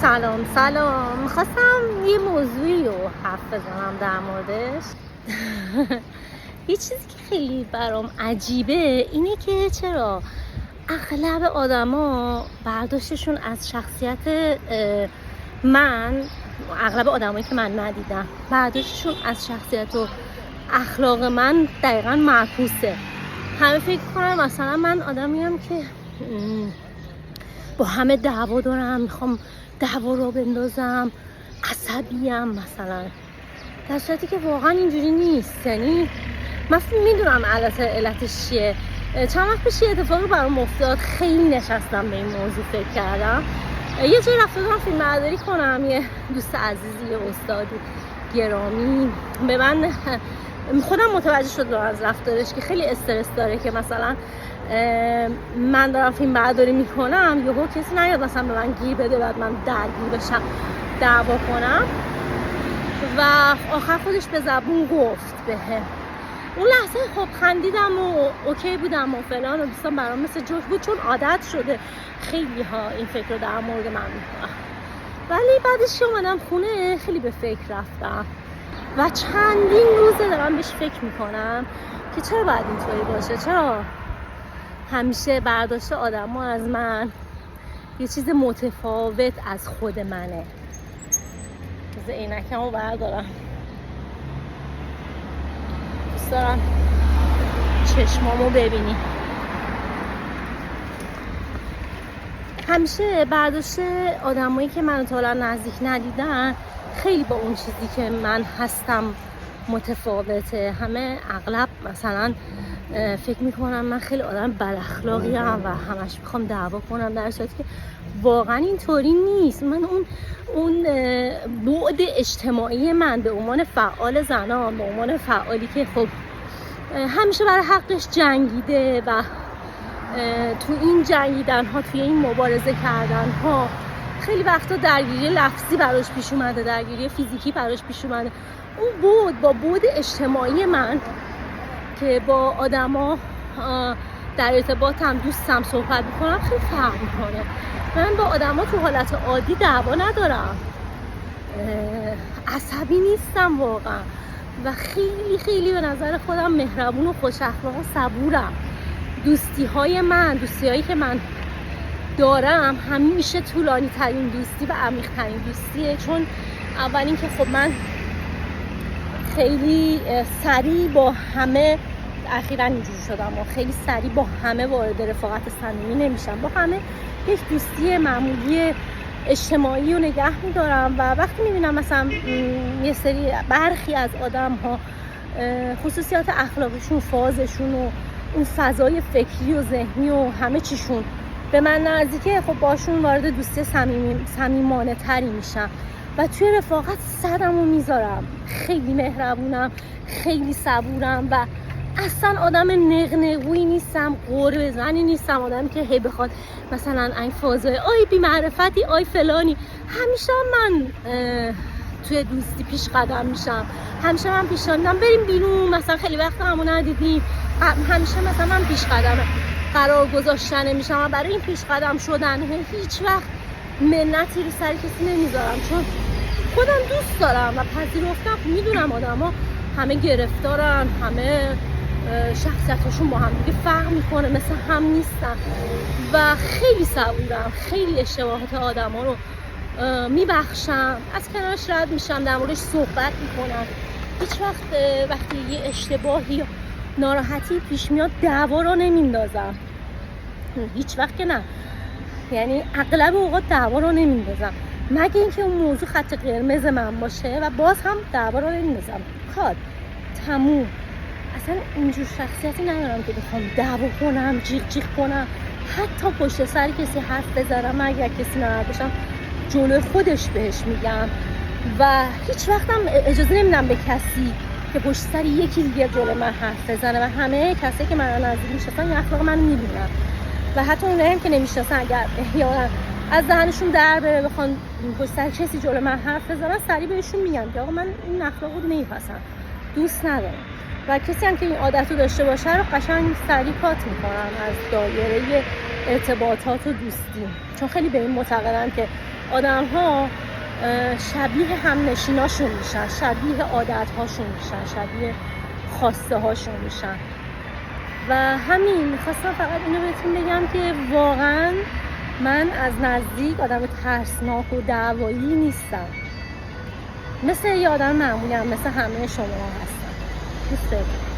سلام. میخواستم یه موضوعی رو حرف بزنم در موردش. یه چیزی که خیلی برام عجیبه اینه که چرا اغلب آدما برداشتشون از شخصیت من، اغلب آدمایی که من ندیدم، برداشتشون از شخصیت و اخلاق من دقیقاً معکوسه. همه فکر کنن مثلا من آدمیم که با همه دعوا دارم، میخوام دعوا رو بندازم، عصبیم مثلا، در صورتی که واقعا اینجوری نیست. یعنی من میدونم علتش چیه. چند وقت پیش اتفاقی برام افتاد، خیلی نشستم به این موضوع فکر کردم. یه جایی رفته بودم فیلم برداری کنم، یه دوست عزیزی، یه استادی گرامی به من، خودم متوجه شدم از رفتارش که خیلی استرس داره که مثلا من دارم فیلم برداری میکنم، یهو کسی نیاد مثلا به من گیر بده بعد من درگیر بشم، دعوا کنم. و آخر خودش به زبون گفت بهم. اون لحظه خب خندیدم و اوکی بودم و فلان و دوستان برام مثل جوک بود، چون عادت شده خیلی ها این فکر رو در مورد من میکنم. ولی بعدش که اومدم خونه خیلی به فکر رفتم و چندین روزه دارم بهش فکر میکنم که چرا باید اینطوری باشه، چرا همیشه برداشت آدم‌ها از من یه چیز متفاوت از خود منه. بذار عینکمو بردارم، دوست دارم چشمامو ببینی. همیشه برداشت آدمایی که منو تا الان نزدیک ندیدن خیلی با اون چیزی که من هستم متفاوته. همه اغلب مثلا فکر میکنم من خیلی آدم بد اخلاقیم و همش میخوام دعوا کنم، در صورتی که واقعا اینطوری نیست. من اون بعد اجتماعی من به عنوان فعال زنان، به عنوان فعالی که خب همیشه برای حقش جنگیده و تو این جنگیدن ها، توی این مبارزه کردن ها خیلی وقتا درگیری لفظی براش پیش اومده، درگیری فیزیکی براش پیش اومده. اون با بعد اجتماعی من که با آدما در ارتباطم، دوستم صحبت میکنم خیلی فرق میکنه. من با آدما تو حالت عادی دعوا ندارم، عصبی نیستم واقعا و خیلی خیلی به نظر خودم مهربون و خوش اخلاق و صبورم. دوستی‌هایی که من دارم همیشه طولانی ترین دوستی و عمیق ترین دوستیه، چون اولین که خب من خیلی سریع با همه، اخیراً اینجوری شدم و خیلی سریع با همه وارد رفاقت صمیمی نمیشم. با همه یک دوستی معمولی اجتماعی رو نگه میدارم و وقتی میبینم مثلا یه سری برخی از آدم ها خصوصیات اخلاقشون، فازشون و اون فضای فکری و ذهنی و همه چیشون به من نزدیکه، خب باشون وارد دوستی صمیمانه تری میشم و توی رفاقت صدم رو میذارم. خیلی مهربونم، خیلی صبورم و اصلا آدم نقنقویی نیستم، قربه زنی نیستم، آدمی که هی بخواد مثلا این فازای آی بی معرفتی، آی فلانی. همیشه من توی دوستی پیش قدم میشم، همیشه من پیشنهاد میدم بریم بیرون، مثلا خیلی وقت همون ندیدیم، همیشه مثلا من پیش قدم قرار گذاشتن میشم و برای این پیش قدم شدن هیچ وقت منتی رو سر کسی نمیذارم، چون خودم دوست دارم و پذیرفتم. میدونم آدما همه گرفتارن، همه شخصیتشون با هم دیگه فرق میکنه، مثل هم نیستن و خیلی صبورم، خیلی اشتباهات آدما رو میبخشم، از کنارش رد میشم، در موردش صحبت میکنم. هیچ وقت وقتی یه اشتباهی یا ناراحتی پیش میاد دعوا رو نمیندازم، هیچ وقت که نه. یعنی اغلب اوقات دعوا رو نمیندازم مگه اینکه اون موضوع خط قرمز من باشه و باز هم دعوا رو نمیندازم. کار تموم. اصلا اینجور شخصیتی ندارم که بخوام دعوا کنم، جیغ جیغ کنم، حتی پشت سر کسی حرف بزنم. اگر کسی ناراحت بشم جلوی خودش بهش میگم و هیچ وقتم اجازه نمیدم به کسی که پشت سر یکی دیگه جلوی من حرف بزنه و همه کسی که من نزدیک میشناسن این اخلاق منو میدونن و حتی اونایی که نمیشناسن اگر احیانا از ذهنشون در بره بخوان پشت سر کسی جلوی من حرف بزنن، سریع بهشون میگم که آقا من این اخلاقو نمیپسندم، دوست ندارم. و کسی هم که این عادت رو داشته باشه رو قشنگ سریع کات میکنن از دایره ارتباطات و دوستی، چون خیلی به این معتقدن که آدم ها شبیه هم نشیناشون میشن، شبیه عادت هاشون میشن، شبیه خواسته هاشون میشن. و همین میخواستم فقط اینو بهتون بگم که واقعا من از نزدیک آدم ترسناک و دعوایی نیستم، مثل یه آدم معمولی هم، مثل همه شما هستم. دوست دارم.